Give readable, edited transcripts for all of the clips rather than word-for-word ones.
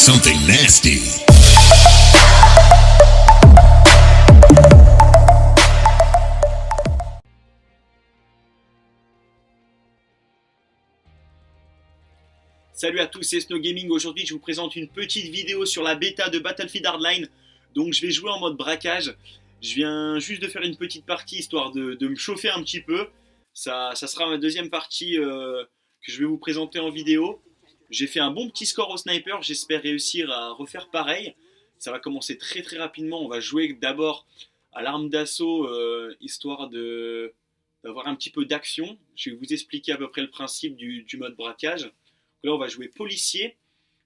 something nasty. Salut à tous, c'est Snow Gaming. Aujourd'hui je vous présente une petite vidéo sur la bêta de Battlefield Hardline. Donc je vais jouer en mode braquage. Je viens juste de faire une petite partie histoire de me chauffer un petit peu. Ça sera ma deuxième partie que je vais vous présenter en vidéo. J'ai fait un bon petit score au sniper, j'espère réussir à refaire pareil. Ça va commencer très rapidement, on va jouer d'abord à l'arme d'assaut histoire d'avoir un petit peu d'action. Je vais vous expliquer à peu près le principe du mode braquage. Là on va jouer policier,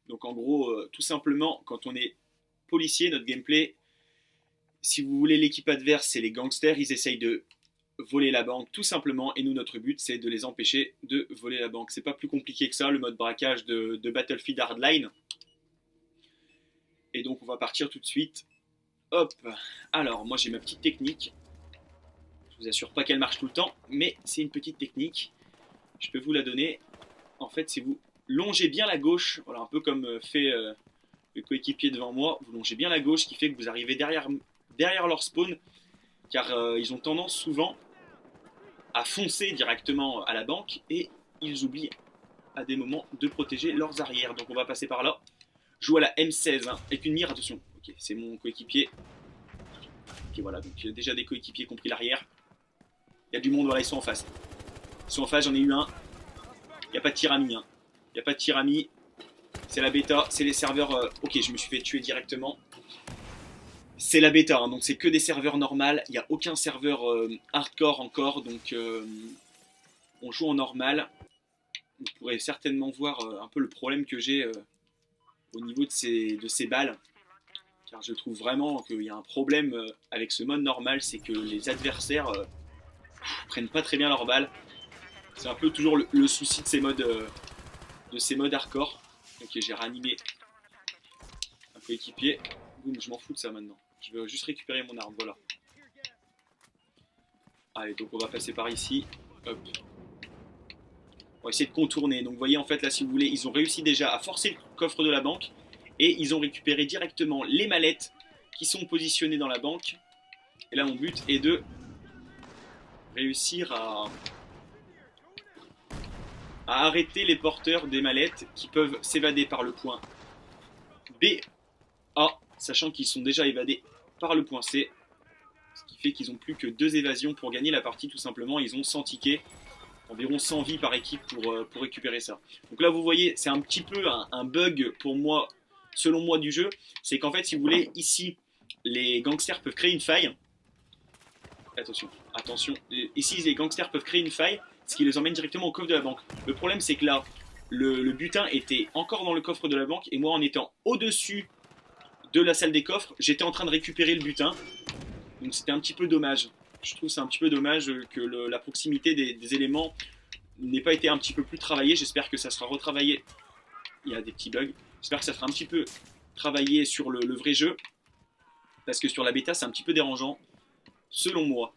donc en gros tout simplement quand on est policier, notre gameplay, si vous voulez l'équipe adverse c'est les gangsters, ils essayent de voler la banque tout simplement et nous notre but c'est de les empêcher de voler la banque. C'est pas plus compliqué que ça le mode braquage de Battlefield Hardline. Et donc on va partir tout de suite. Hop, alors moi j'ai ma petite technique, je vous assure pas qu'elle marche tout le temps mais c'est une petite technique, je peux vous la donner. En fait c'est vous longez bien la gauche, voilà, un peu comme fait le coéquipier devant moi, vous longez bien la gauche, ce qui fait que vous arrivez derrière leur spawn, car ils ont tendance souvent à foncer directement à la banque, et ils oublient à des moments de protéger leurs arrières. Donc on va passer par là, je joue à la M16, hein, avec une mire, attention, ok, c'est mon coéquipier. Ok voilà, donc il y a déjà des coéquipiers qui ont pris l'arrière, il y a du monde, voilà, ils sont en face, j'en ai eu un, il n'y a pas de tir ami, hein. Il n'y a pas de tir ami, c'est la bêta, c'est les serveurs... ok, je me suis fait tuer directement. C'est la bêta, hein, donc c'est que des serveurs normales, il n'y a aucun serveur hardcore encore, donc on joue en normal. Vous pourrez certainement voir un peu le problème que j'ai au niveau de ces balles, car je trouve vraiment qu'il y a un problème avec ce mode normal, c'est que les adversaires prennent pas très bien leurs balles. C'est un peu toujours le souci de ces modes hardcore. Ok, j'ai réanimé un coéquipier. Boum, je m'en fous de ça maintenant. Je vais juste récupérer mon arme, voilà. Allez, donc on va passer par ici. Hop. On va essayer de contourner. Donc vous voyez, en fait, là, si vous voulez, ils ont réussi déjà à forcer le coffre de la banque. Et ils ont récupéré directement les mallettes qui sont positionnées dans la banque. Et là, mon but est de réussir à arrêter les porteurs des mallettes qui peuvent s'évader par le point B, A, sachant qu'ils sont déjà évadés par le point C, ce qui fait qu'ils n'ont plus que 2 évasions pour gagner la partie tout simplement. Ils ont 100 tickets, environ 100 vies par équipe pour récupérer ça. Donc là vous voyez, c'est un petit peu un bug pour moi, selon moi du jeu, c'est qu'en fait si vous voulez, ici les gangsters peuvent créer une faille. Attention, ici les gangsters peuvent créer une faille, ce qui les emmène directement au coffre de la banque. Le problème c'est que là, le butin était encore dans le coffre de la banque, et moi en étant au-dessus de la salle des coffres, j'étais en train de récupérer le butin. Donc c'était un petit peu dommage. Je trouve c'est un petit peu dommage que la proximité des éléments n'ait pas été un petit peu plus travaillée. J'espère que ça sera retravaillé. Il y a des petits bugs. J'espère que ça sera un petit peu travaillé sur le vrai jeu. Parce que sur la bêta c'est un petit peu dérangeant, selon moi.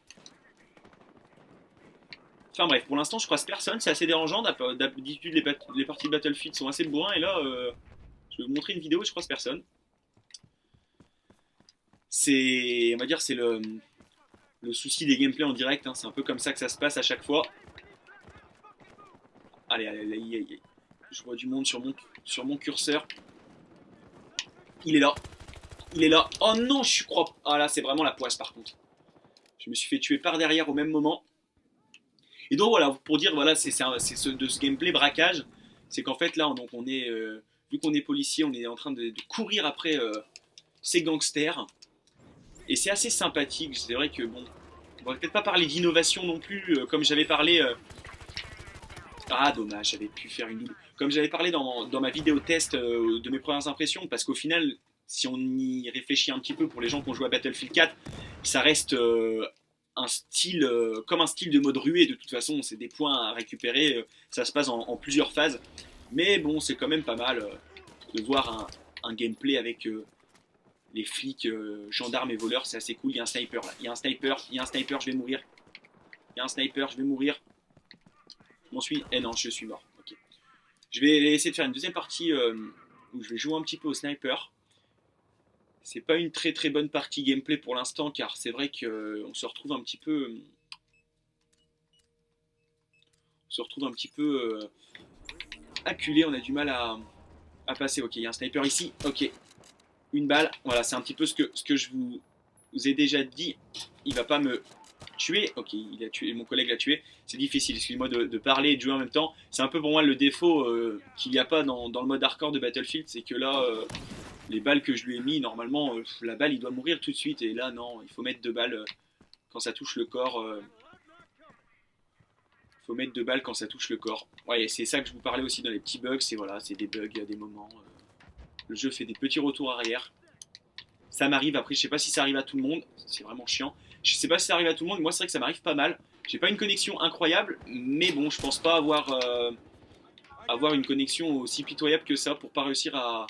Enfin bref, pour l'instant je croise personne, c'est assez dérangeant. D'habitude les parties de Battlefield sont assez bourrins, et là je vais vous montrer une vidéo et je croise personne. On va dire c'est le souci des gameplays en direct, hein. C'est un peu comme ça que ça se passe à chaque fois. Allez, je vois du monde sur mon curseur. Il est là, oh non, je crois... Ah là c'est vraiment la poisse par contre. Je me suis fait tuer par derrière au même moment. Et donc voilà, pour dire, voilà, c'est de ce gameplay braquage, c'est qu'en fait là, donc on est, vu qu'on est policier, on est en train de courir après ces gangsters. Et c'est assez sympathique, c'est vrai que bon, on va peut-être pas parler d'innovation non plus, comme j'avais parlé... Ah dommage, j'avais pu faire une double. Comme j'avais parlé dans ma vidéo test de mes premières impressions, parce qu'au final, si on y réfléchit un petit peu pour les gens qui ont joué à Battlefield 4, ça reste... un style, comme un style de mode ruée. De toute façon c'est des points à récupérer, ça se passe en plusieurs phases, mais bon c'est quand même pas mal de voir un gameplay avec les flics, gendarmes et voleurs, c'est assez cool. Il y a un sniper là, il y a un sniper, je vais mourir, je m'en suis, eh non je suis mort, ok. Je vais essayer de faire une deuxième partie où je vais jouer un petit peu au sniper. C'est pas une très très bonne partie gameplay pour l'instant, car c'est vrai qu'on se retrouve un petit peu... On se retrouve un petit peu acculé, on a du mal à passer. Ok, il y a un sniper ici, ok. Une balle, voilà, c'est un petit peu ce que je vous ai déjà dit. Il va pas me tuer, ok, il a tué, mon collègue l'a tué. C'est difficile, excusez-moi de parler et de jouer en même temps. C'est un peu pour moi le défaut qu'il n'y a pas dans le mode hardcore de Battlefield, c'est que là, les balles que je lui ai mis, normalement, la balle, il doit mourir tout de suite. Et là, non, il faut mettre 2 balles quand ça touche le corps. Il faut mettre 2 balles quand ça touche le corps. Ouais, c'est ça que je vous parlais aussi dans les petits bugs. C'est voilà, c'est des bugs à des moments. Le jeu fait des petits retours arrière. Ça m'arrive, après je sais pas si ça arrive à tout le monde, c'est vraiment chiant. Je sais pas si ça arrive à tout le monde, moi c'est vrai que ça m'arrive pas mal. J'ai pas une connexion incroyable, mais bon, je pense pas avoir une connexion aussi pitoyable que ça pour pas réussir à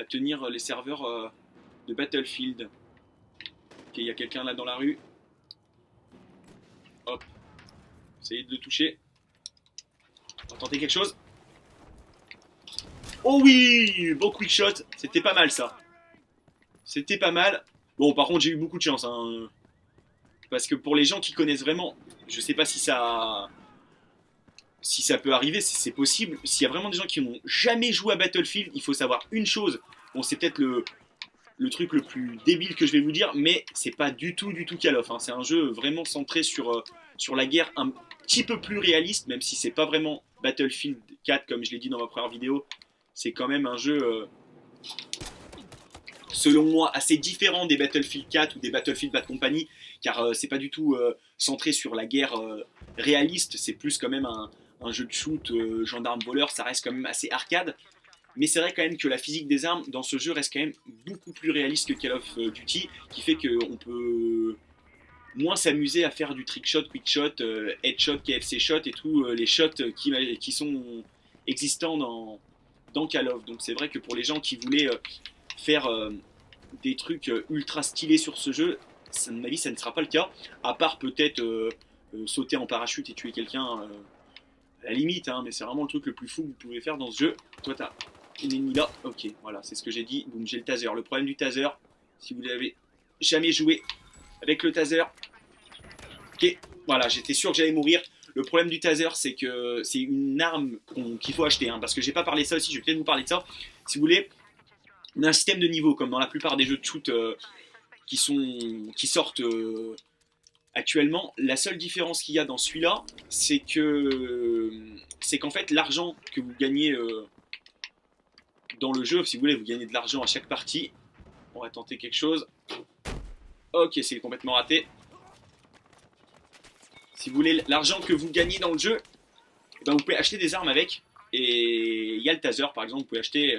tenir les serveurs de Battlefield. Ok, il y a quelqu'un là dans la rue. Hop, essayez de le toucher. On va tenter quelque chose. Oh oui, beau quick shot, c'était pas mal ça. C'était pas mal. Bon, par contre, j'ai eu beaucoup de chance, hein. Parce que pour les gens qui connaissent vraiment, je sais pas si ça peut arriver, si c'est possible. S'il y a vraiment des gens qui n'ont jamais joué à Battlefield, il faut savoir une chose. Bon, c'est peut-être le truc le plus débile que je vais vous dire, mais c'est pas du tout Call of, hein. C'est un jeu vraiment centré sur la guerre, un petit peu plus réaliste, même si c'est pas vraiment Battlefield 4 comme je l'ai dit dans ma première vidéo. C'est quand même un jeu, selon moi, assez différent des Battlefield 4 ou des Battlefield Bad Company, car c'est pas du tout centré sur la guerre réaliste, c'est plus quand même un jeu de shoot, gendarme-voleur, ça reste quand même assez arcade. Mais c'est vrai quand même que la physique des armes dans ce jeu reste quand même beaucoup plus réaliste que Call of Duty, qui fait qu'on peut moins s'amuser à faire du trick shot, quick shot, headshot, KFC shot et tous les shots qui sont existants dans Call of. Donc c'est vrai que pour les gens qui voulaient faire des trucs ultra stylés sur ce jeu, à mon avis ça ne sera pas le cas, à part peut-être sauter en parachute et tuer quelqu'un à la limite, hein, mais c'est vraiment le truc le plus fou que vous pouvez faire dans ce jeu. Toi t'as une ennemie là, ok, voilà, c'est ce que j'ai dit, boum, j'ai le taser. Le problème du taser, si vous n'avez jamais joué avec le taser, ok, voilà, j'étais sûr que j'allais mourir. Le problème du taser, c'est que c'est une arme qu'il faut acheter, hein, parce que j'ai pas parlé de ça aussi, je vais peut-être vous parler de ça. Si vous voulez, on a un système de niveau, comme dans la plupart des jeux de shoot qui sortent actuellement. La seule différence qu'il y a dans celui-là, c'est qu'en fait, l'argent que vous gagnez dans le jeu, si vous voulez, vous gagnez de l'argent à chaque partie. On va tenter quelque chose. Ok, c'est complètement raté. Si vous voulez l'argent que vous gagnez dans le jeu, eh ben, vous pouvez acheter des armes avec. Et il y a le taser, par exemple, vous pouvez acheter...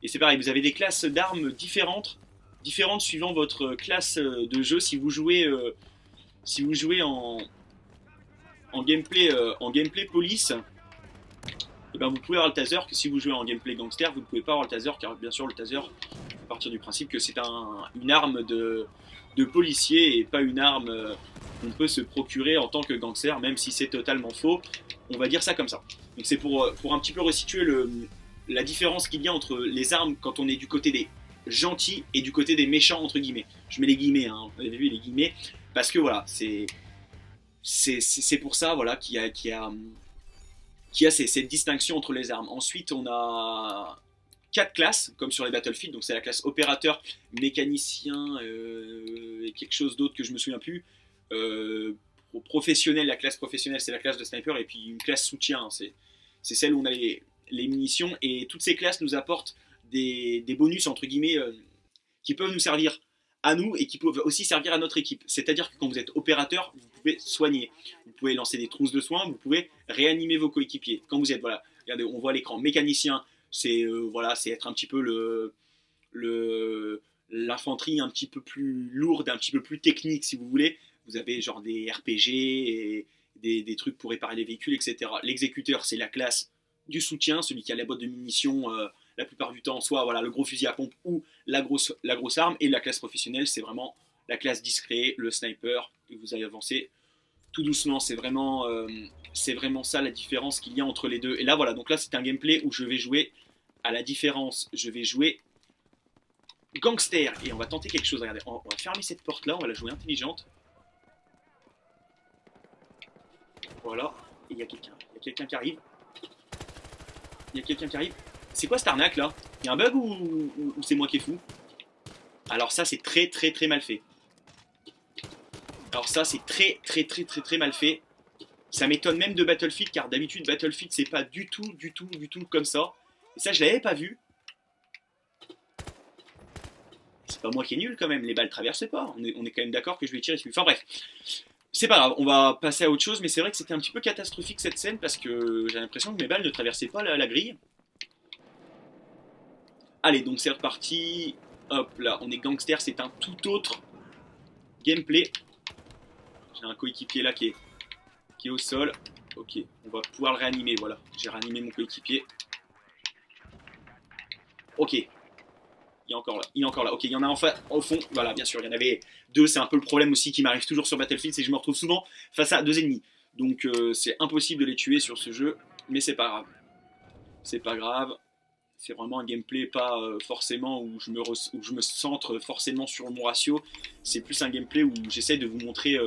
et c'est pareil, vous avez des classes d'armes différentes suivant votre classe de jeu. Si vous jouez en gameplay police, et ben vous pouvez avoir le taser, que si vous jouez en gameplay gangster, vous ne pouvez pas avoir le taser, car bien sûr le taser, à partir du principe que c'est une arme de policier et pas une arme qu'on peut se procurer en tant que gangster, même si c'est totalement faux. On va dire ça comme ça. Donc c'est pour un petit peu resituer la différence qu'il y a entre les armes quand on est du côté des gentils et du côté des méchants, entre guillemets. Je mets les guillemets, hein, vous avez vu les guillemets, parce que voilà, c'est pour ça voilà, qu'il y a cette distinction entre les armes. Ensuite, on a 4 classes, comme sur les Battlefield. Donc c'est la classe opérateur, mécanicien et quelque chose d'autre que je me souviens plus. Professionnel, la classe professionnelle, c'est la classe de sniper. Et puis une classe soutien, c'est celle où on a les munitions. Et toutes ces classes nous apportent des bonus, entre guillemets, qui peuvent nous servir à nous et qui peuvent aussi servir à notre équipe. C'est-à-dire que quand vous êtes opérateur, vous pouvez soigner, vous pouvez lancer des trousses de soins, vous pouvez réanimer vos coéquipiers. Quand vous êtes, voilà, regardez, on voit l'écran mécanicien, c'est voilà, c'est être un petit peu l'infanterie un petit peu plus lourde, un petit peu plus technique si vous voulez. Vous avez genre des RPG et des trucs pour réparer les véhicules, etc. L'exécuteur, c'est la classe du soutien, celui qui a la boîte de munitions la plupart du temps, soit voilà, le gros fusil à pompe ou la grosse arme. Et la classe professionnelle, c'est vraiment la classe discret, le sniper, et vous allez avancer tout doucement. C'est vraiment ça la différence qu'il y a entre les deux. Et là, voilà, donc là, c'est un gameplay où je vais jouer À la différence, je vais jouer gangster. Et on va tenter quelque chose. Regardez, on va fermer cette porte-là. On va la jouer intelligente. Voilà. Et il y a quelqu'un. Il y a quelqu'un qui arrive. Il y a quelqu'un qui arrive. C'est quoi cette arnaque là? Il y a un bug ou c'est moi qui est fou? Alors ça c'est très très très mal fait. Alors ça c'est très très très très très mal fait. Ça m'étonne même de Battlefield car d'habitude Battlefield c'est pas du tout comme ça. Et ça je l'avais pas vu. C'est pas moi qui est nul quand même, les balles traversent pas. On est quand même d'accord que je vais tirer dessus. Enfin bref. C'est pas grave, on va passer à autre chose, mais c'est vrai que c'était un petit peu catastrophique cette scène parce que j'ai l'impression que mes balles ne traversaient pas la grille. Allez, donc c'est reparti. Hop là, on est gangster, c'est un tout autre gameplay. J'ai un coéquipier là qui est au sol. Ok, on va pouvoir le réanimer, voilà. J'ai réanimé mon coéquipier. Ok. Il est encore là, il est encore là. Ok, il y en a enfin au fond. Voilà, bien sûr, il y en avait deux. C'est un peu le problème aussi qui m'arrive toujours sur Battlefield, c'est que je me retrouve souvent face à deux ennemis. Donc c'est impossible de les tuer sur ce jeu, mais c'est pas grave. C'est pas grave. C'est vraiment un gameplay pas forcément où je me centre forcément sur mon ratio. C'est plus un gameplay où j'essaie de vous montrer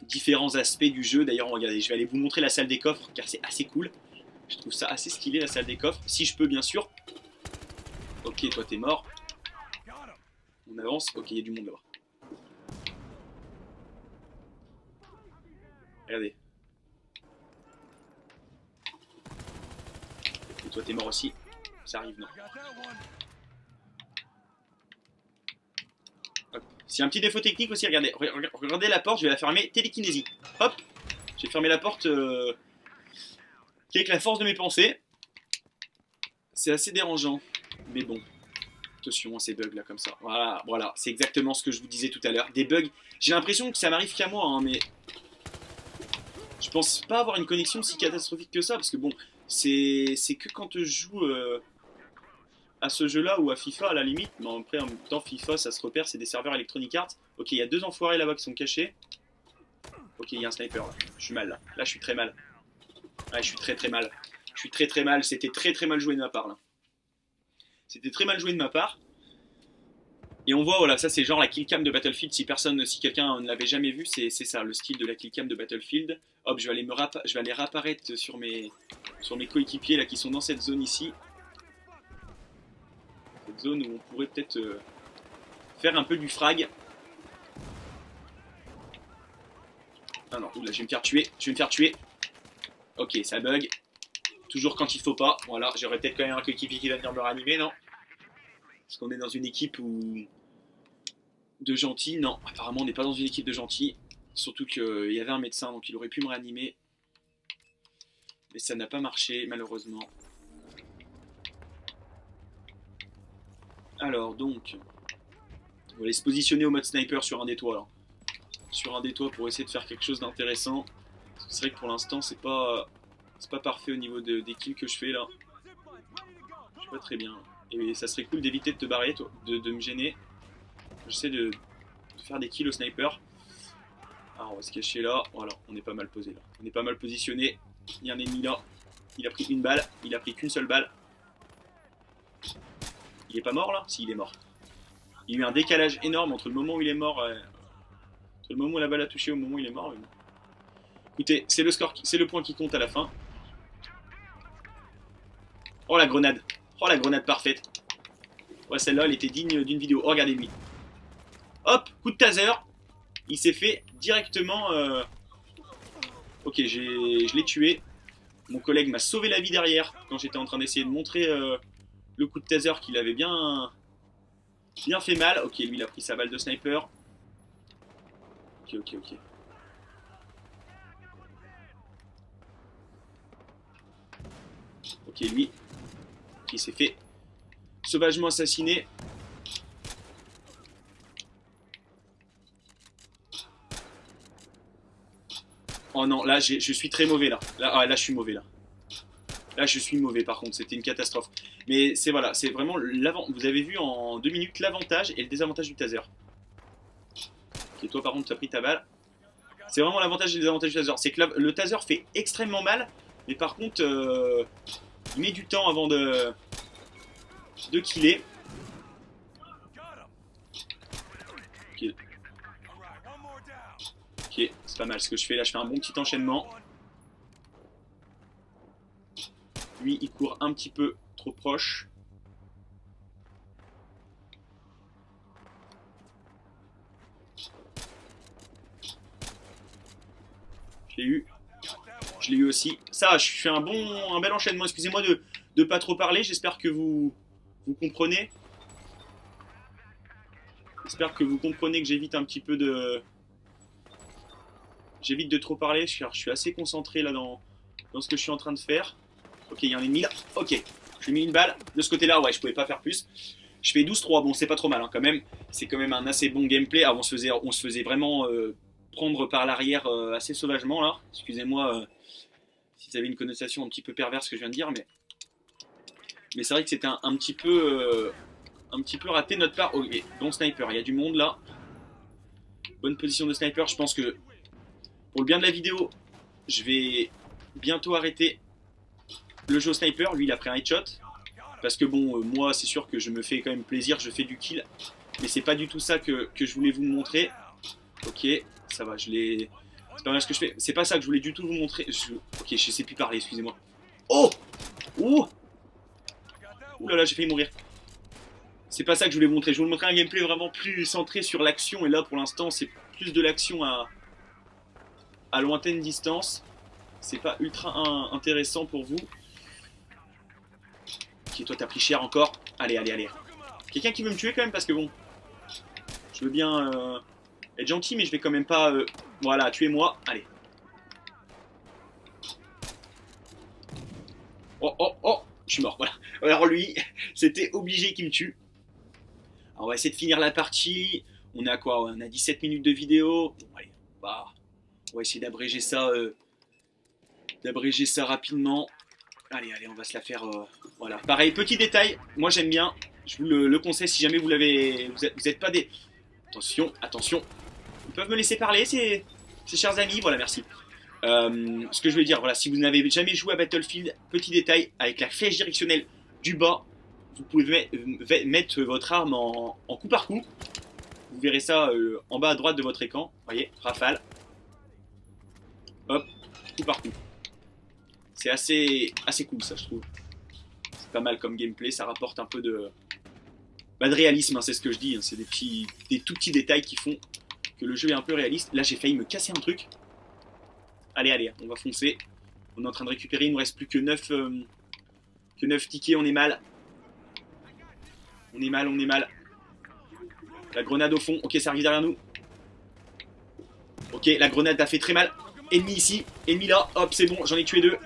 différents aspects du jeu. D'ailleurs, regardez, je vais aller vous montrer la salle des coffres car c'est assez cool. Je trouve ça assez stylé la salle des coffres. Si je peux, bien sûr. Ok, toi t'es mort. On avance. Ok, il y a du monde là-bas. Regardez. Et toi t'es mort aussi. Ça arrive, non. S'il y a un petit défaut technique aussi, regardez la porte, je vais la fermer télékinésie. Hop, j'ai fermé la porte avec la force de mes pensées. C'est assez dérangeant, mais bon. Attention à ces bugs là comme ça. Voilà, c'est exactement ce que je vous disais tout à l'heure. Des bugs, j'ai l'impression que ça m'arrive qu'à moi, hein, mais je pense pas avoir une connexion si catastrophique que ça, parce que bon, c'est que quand je joue à ce jeu-là ou à FIFA à la limite, mais après en même temps FIFA ça se repère, c'est des serveurs Electronic Arts. Ok, il y a deux enfoirés là-bas qui sont cachés. Ok, il y a un sniper là. Je suis mal là. Là je suis très mal. Ouais, je suis très très mal. Je suis très très mal. C'était très très mal joué de ma part là. C'était très mal joué de ma part. Et on voit, voilà, ça c'est genre la killcam de Battlefield. Si quelqu'un ne l'avait jamais vu, c'est ça, le style de la killcam de Battlefield. Hop, je vais aller réapparaître sur mes coéquipiers là qui sont dans cette zone ici. Cette zone où on pourrait peut-être faire un peu du frag. Ah non, là je vais me faire tuer, Ok, ça bug. Toujours quand il faut pas. Voilà, j'aurais peut-être quand même un coéquipier qui va venir me ranimer, non? Parce qu'on est dans une équipe où... de gentils. Non, apparemment on n'est pas dans une équipe de gentils. Surtout qu'il y avait un médecin, donc il aurait pu me réanimer. Mais ça n'a pas marché, malheureusement. Alors, donc... on va aller se positionner au mode sniper sur un des toits, là. Sur un des toits pour essayer de faire quelque chose d'intéressant. C'est vrai que pour l'instant, c'est pas parfait au niveau des kills que je fais, là. Je suis pas très bien. Et ça serait cool d'éviter de te barrer, de me gêner. J'essaie de faire des kills au sniper. Alors on va se cacher là. Voilà, on est pas mal posé là. On est pas mal positionné. Il y a un ennemi là. Il a pris une balle. Il a pris qu'une seule balle. Il est pas mort là? Si, il est mort. Il y a eu un décalage énorme entre le moment où il est mort, entre le moment où la balle a touché au moment où il est mort. Écoutez, c'est le score, c'est le point qui compte à la fin. Oh la grenade. Oh la grenade parfaite. Ouais, celle-là, elle était digne d'une vidéo. Oh, regardez-lui. Hop, coup de taser. Il s'est fait directement... Ok, je l'ai tué. Mon collègue m'a sauvé la vie derrière quand j'étais en train d'essayer de montrer le coup de taser qu'il avait bien fait mal. Ok, lui, il a pris sa balle de sniper. Ok. Ok, lui, qui s'est fait sauvagement assassiner. Oh non, là je suis très mauvais là. Là je suis mauvais là. Là je suis mauvais par contre, c'était une catastrophe. Mais c'est voilà, c'est vraiment l'avant. Vous avez vu en 2 minutes l'avantage et le désavantage du taser. Ok, toi par contre tu as pris ta balle. C'est vraiment l'avantage et le désavantage du taser. C'est que le taser fait extrêmement mal, mais par contre Il met du temps avant de killer. Ok, ok, c'est pas mal ce que je fais là. Je fais un bon petit enchaînement. Lui, il court un petit peu trop proche. Je l'ai eu. Je l'ai eu aussi. Ça, je fais un bel enchaînement. Excusez-moi de pas trop parler. J'espère que vous comprenez. J'espère que vous comprenez que j'évite un petit peu de... J'évite de trop parler. Je suis assez concentré là dans ce que je suis en train de faire. Ok, il y a un ennemi là. Ok, je lui ai mis une balle. De ce côté-là, ouais, je pouvais pas faire plus. Je fais 12-3. Bon, c'est pas trop mal hein, quand même. C'est quand même un assez bon gameplay. Ah, on se faisait vraiment prendre par l'arrière assez sauvagement là. Excusez-moi si ça avait une connotation un petit peu perverse ce que je viens de dire, mais c'est vrai que c'était un petit peu raté de notre part. Ok, bon sniper, il y a du monde là. Bonne position de sniper. Je pense que pour le bien de la vidéo, je vais bientôt arrêter le jeu au sniper. Lui, il a pris un headshot. Parce que bon, moi, c'est sûr que je me fais quand même plaisir, je fais du kill. Mais c'est pas du tout ça que je voulais vous montrer. Ok, ça va, je l'ai... C'est pas mal ce que je fais. C'est pas ça que je voulais du tout vous montrer. Ok, je sais plus parler, excusez-moi. Oh! Oh! Ouh là là, j'ai failli mourir. C'est pas ça que je voulais vous montrer. Je voulais vous montrer un gameplay vraiment plus centré sur l'action. Et là, pour l'instant, c'est plus de l'action à lointaine distance. C'est pas ultra intéressant pour vous. Ok, toi, t'as pris cher encore. Allez, allez, allez. Quelqu'un qui veut me tuer quand même, parce que bon... Je veux bien être gentil, mais je vais quand même pas... Voilà, tuez-moi. Allez. Oh, oh, oh! Je suis mort, voilà. Alors lui, c'était obligé qu'il me tue. Alors, on va essayer de finir la partie. On est à quoi? On a 17 minutes de vidéo. Bon, allez, on va essayer d'abréger ça rapidement. Allez, allez, on va se la faire... voilà. Pareil, petit détail. Moi, j'aime bien. Je vous le conseille si jamais vous êtes pas des... Attention, attention. Ils peuvent me laisser parler, ces chers amis. Voilà, merci. Ce que je veux dire, voilà, si vous n'avez jamais joué à Battlefield, petit détail, avec la flèche directionnelle du bas, vous pouvez mettre votre arme en coup par coup. Vous verrez ça en bas à droite de votre écran. Vous voyez, rafale. Hop, coup par coup. C'est assez cool ça, je trouve. C'est pas mal comme gameplay, ça rapporte un peu de réalisme, hein, c'est ce que je dis. Hein, c'est des tout petits détails qui font que le jeu est un peu réaliste. Là, j'ai failli me casser un truc. Allez, allez, on va foncer. On est en train de récupérer, il nous reste plus que 9 tickets, on est mal. On est mal, on est mal. La grenade au fond, ok, ça arrive derrière nous. Ok, la grenade a fait très mal. Ennemi ici, ennemi là, hop, c'est bon, j'en ai tué 2.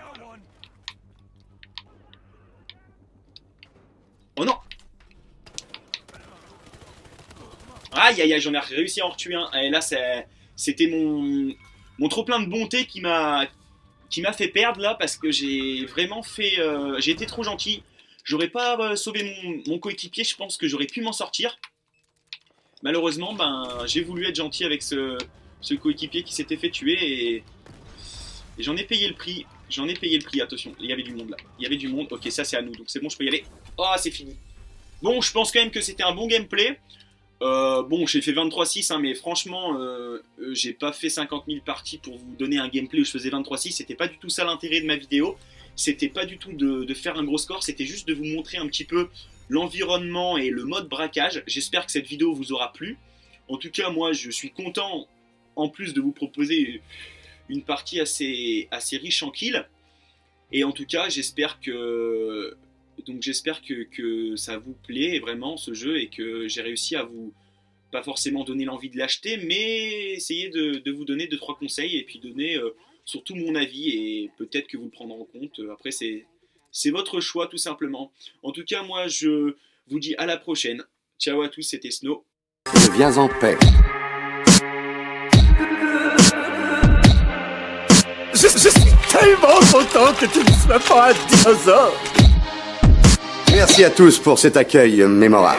Oh non! Aïe aïe aïe, j'en ai réussi à en retuer un. Et là, c'était mon trop plein de bonté qui m'a fait perdre là, parce que j'ai vraiment fait... j'ai été trop gentil. J'aurais pas sauvé mon coéquipier, je pense que j'aurais pu m'en sortir. Malheureusement, j'ai voulu être gentil avec ce coéquipier qui s'était fait tuer et j'en ai payé le prix. J'en ai payé le prix, attention, il y avait du monde là. Il y avait du monde, ok, ça c'est à nous, donc c'est bon, je peux y aller. Oh, c'est fini. Bon, je pense quand même que c'était un bon gameplay. Bon, j'ai fait 23-6, hein, mais franchement, j'ai pas fait 50 000 parties pour vous donner un gameplay où je faisais 23-6. C'était pas du tout ça l'intérêt de ma vidéo. C'était pas du tout de faire un gros score, c'était juste de vous montrer un petit peu l'environnement et le mode braquage. J'espère que cette vidéo vous aura plu. En tout cas, moi, je suis content, en plus de vous proposer une partie assez riche en kills. Et en tout cas, j'espère que ça vous plaît vraiment ce jeu et que j'ai réussi à vous, pas forcément donner l'envie de l'acheter, mais essayer de vous donner 2-3 conseils et puis donner surtout mon avis et peut-être que vous le prendrez en compte. Après, c'est votre choix tout simplement. En tout cas, moi je vous dis à la prochaine. Ciao à tous, c'était Snow. Viens en paix. Je suis tellement content que tu ne sois pas un dinosaure. Merci à tous pour cet accueil mémorable.